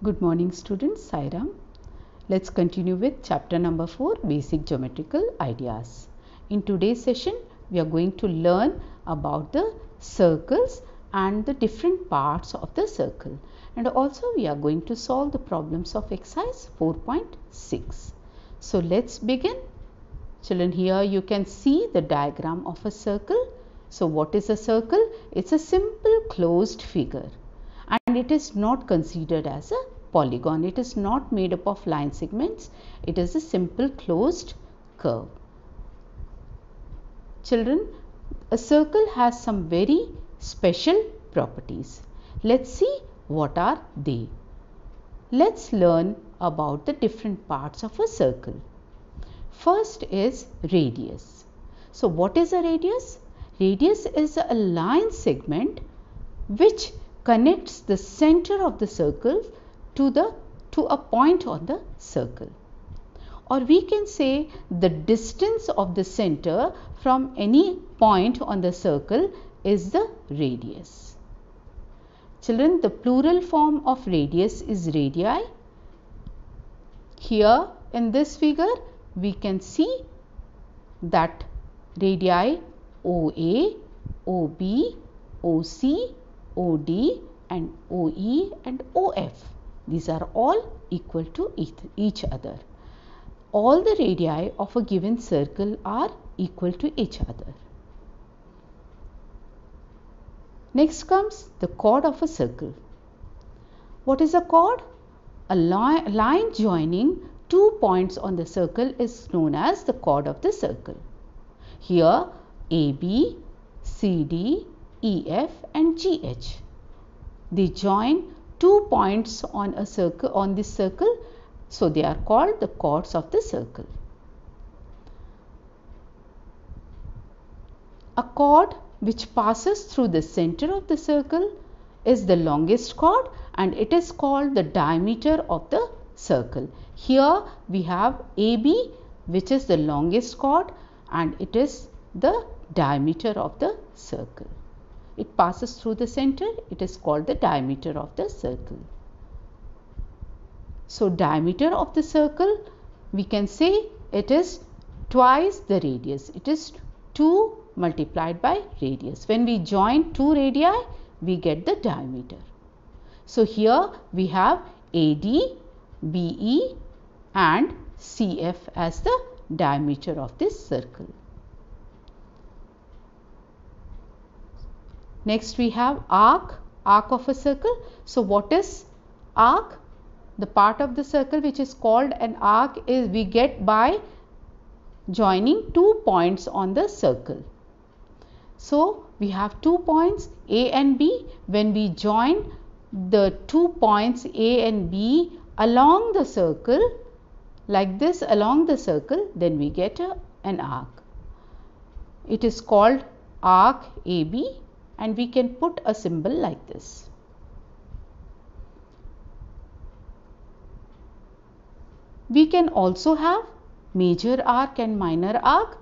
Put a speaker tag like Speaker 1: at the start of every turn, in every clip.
Speaker 1: Good morning students, Sairam. Let's continue with chapter number 4, basic geometrical ideas. In today's session, we are going to learn about the circles and the different parts of the circle. And also we are going to solve the problems of exercise 4.6. So let's begin. Children, here you can see the diagram of a circle. So what is a circle? It's a simple closed figure. And it is not considered as a polygon. It is not made up of line segments. It is a simple closed curve. Children, a circle has some very special properties. Let's see what are they. Let's learn about the different parts of a circle. First is radius. So what is a radius? Radius is a line segment which connects the center of the circle to a point on the circle. Or we can say the distance of the center from any point on the circle is the radius. Children, the plural form of radius is radii. Here in this figure we can see that radii OA, OB, OC, OD and OE and OF. These are all equal to each other. All the radii of a given circle are equal to each other. Next comes the chord of a circle. What is a chord? A line joining two points on the circle is known as the chord of the circle. Here AB, CD, EF and GH. They join two points on a circle, on this circle, so they are called the chords of the circle. A chord which passes through the center of the circle is the longest chord and it is called the diameter of the circle. Here we have AB, which is the longest chord and it is the diameter of the circle. It passes through the center, it is called the diameter of the circle. So diameter of the circle, we can say it is twice the radius. It is 2 multiplied by radius. When we join two radii, we get the diameter. So here we have AD, BE and CF as the diameter of this circle. Next we have arc of a circle. So what is arc? The part of the circle which is called an arc is we get by joining two points on the circle. So we have 2 points A and B. When we join the 2 points A and B along the circle, like this along the circle, then we get an arc. It is called arc AB. And we can put a symbol like this. We can also have major arc and minor arc.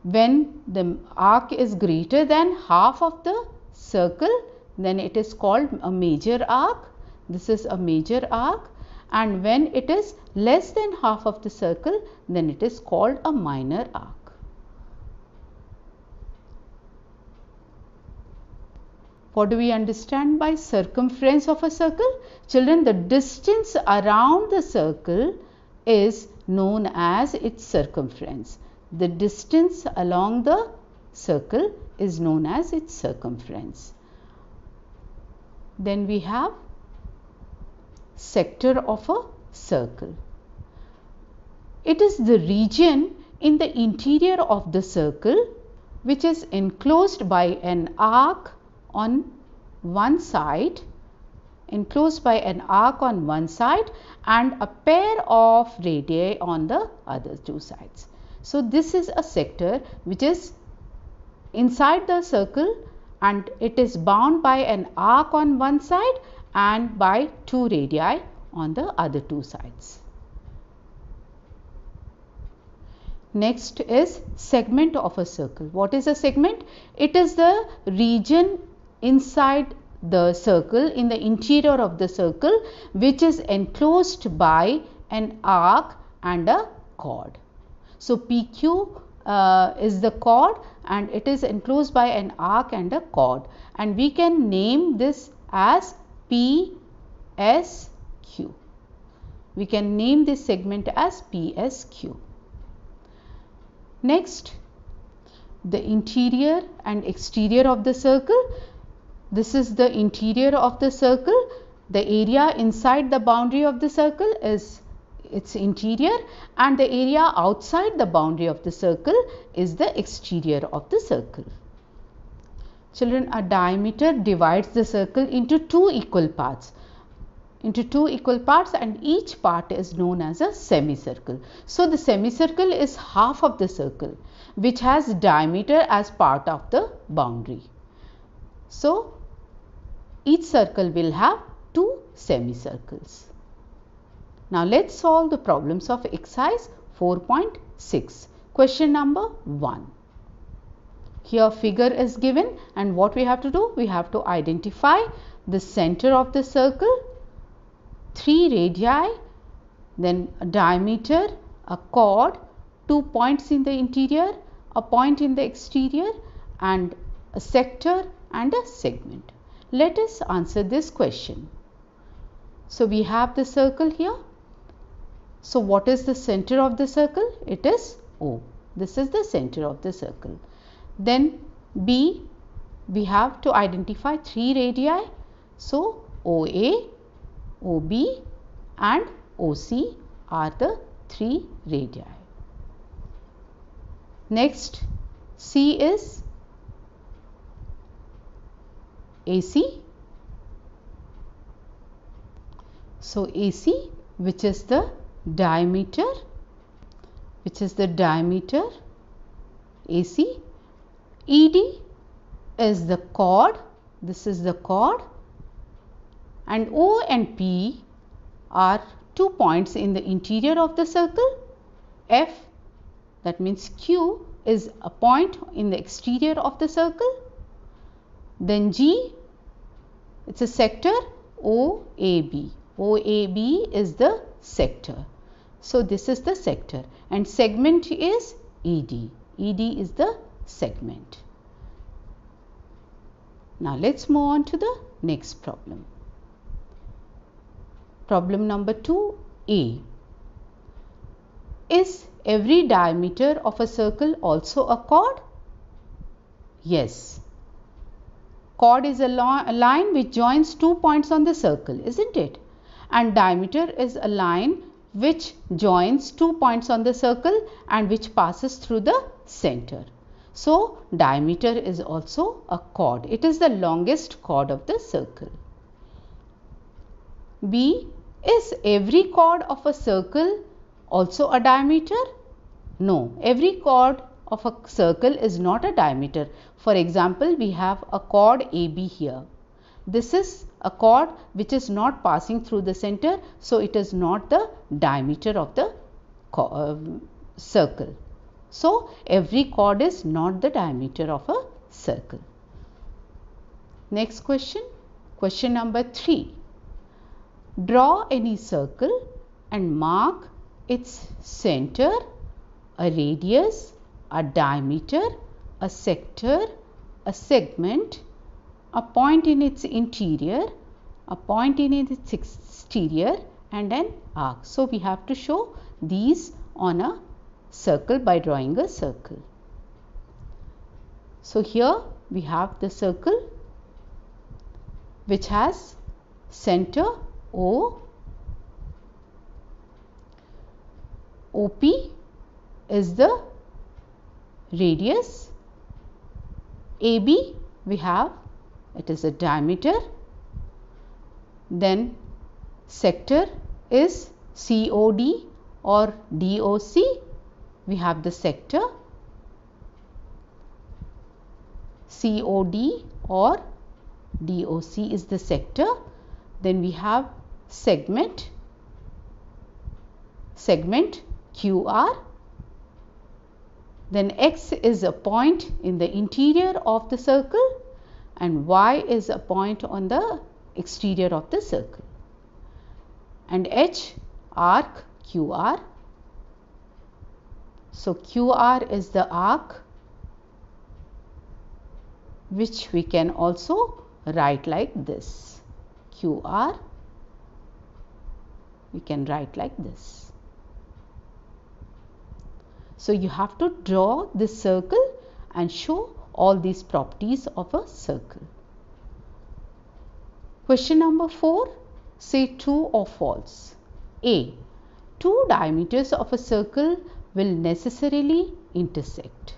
Speaker 1: When the arc is greater than half of the circle, then it is called a major arc. This is a major arc. And when it is less than half of the circle, then it is called a minor arc. What do we understand by circumference of a circle? Children, the distance around the circle is known as its circumference. The distance along the circle is known as its circumference. Then we have sector of a circle. It is the region in the interior of the circle which is enclosed by an arc on one side, enclosed by an arc on one side and a pair of radii on the other two sides. So this is a sector which is inside the circle and it is bound by an arc on one side and by two radii on the other two sides. Next is segment of a circle. What is a segment? It is the region inside the circle, in the interior of the circle, which is enclosed by an arc and a chord. So PQ is the chord and it is enclosed by an arc and a chord, and we can name this as PSQ. We can name this segment as PSQ. Next, the interior and exterior of the circle. This is the interior of the circle. The area inside the boundary of the circle is its interior, and the area outside the boundary of the circle is the exterior of the circle. Children, a diameter divides the circle into two equal parts. And each part is known as a semicircle. So the semicircle is half of the circle which has diameter as part of the boundary. So each circle will have two semicircles. Now let's solve the problems of exercise 4.6. Question number 1. Here figure is given, and what we have to do? We have to identify the center of the circle, 3 radii, then a diameter, a chord, 2 points in the interior, a point in the exterior, and a sector and a segment. Let us answer this question. So we have the circle here. So what is the center of the circle? It is O. This is the center of the circle. Then B, we have to identify 3 radii. So OA, OB and OC are the 3 radii. Next, C is AC. So AC, which is the diameter, AC. ED is the chord, this is the chord, and O and P are 2 points in the interior of the circle. F, that means Q, is a point in the exterior of the circle. Then G, it's a sector, OAB. OAB is the sector. So this is the sector, and segment is ED. ED is the segment. Now let's move on to the next problem. Problem number 2A. Is every diameter of a circle also a chord? Yes. Chord is a line which joins 2 points on the circle, isn't it? And diameter is a line which joins 2 points on the circle and which passes through the center. So diameter is also a chord. It is the longest chord of the circle. B, is every chord of a circle also a diameter? No, every chord of a circle is not a diameter. For example, we have a chord AB here. This is a chord which is not passing through the center, so it is not the diameter of the circle. So every chord is not the diameter of a circle. Next question, question number 3. Draw any circle and mark its center, a radius, a diameter, a sector, a segment, a point in its interior, a point in its exterior, and an arc. So we have to show these on a circle by drawing a circle. So here we have the circle which has center O, OP is the radius, AB we have, it is a diameter, then sector is COD or DOC, we have the sector, COD or DOC is the sector, then we have segment QR, then X is a point in the interior of the circle, and Y is a point on the exterior of the circle, and H arc QR. So QR is the arc which we can also write like this. QR we can write like this. So you have to draw this circle and show all these properties of a circle. Question number 4. Say true or false. A. Two diameters of a circle will necessarily intersect.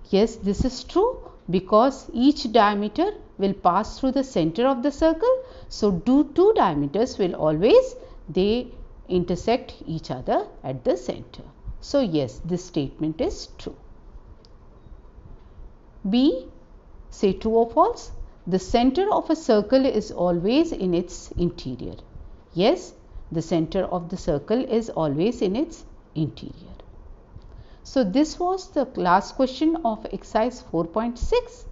Speaker 1: Yes, this is true because each diameter will pass through the center of the circle. So two diameters will always intersect each other at the center. So yes, this statement is true. B. Say true or false. The center of a circle is always in its interior. Yes, the center of the circle is always in its interior. So this was the last question of exercise 4.6.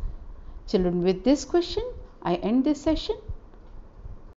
Speaker 1: Children, with this question I end this session.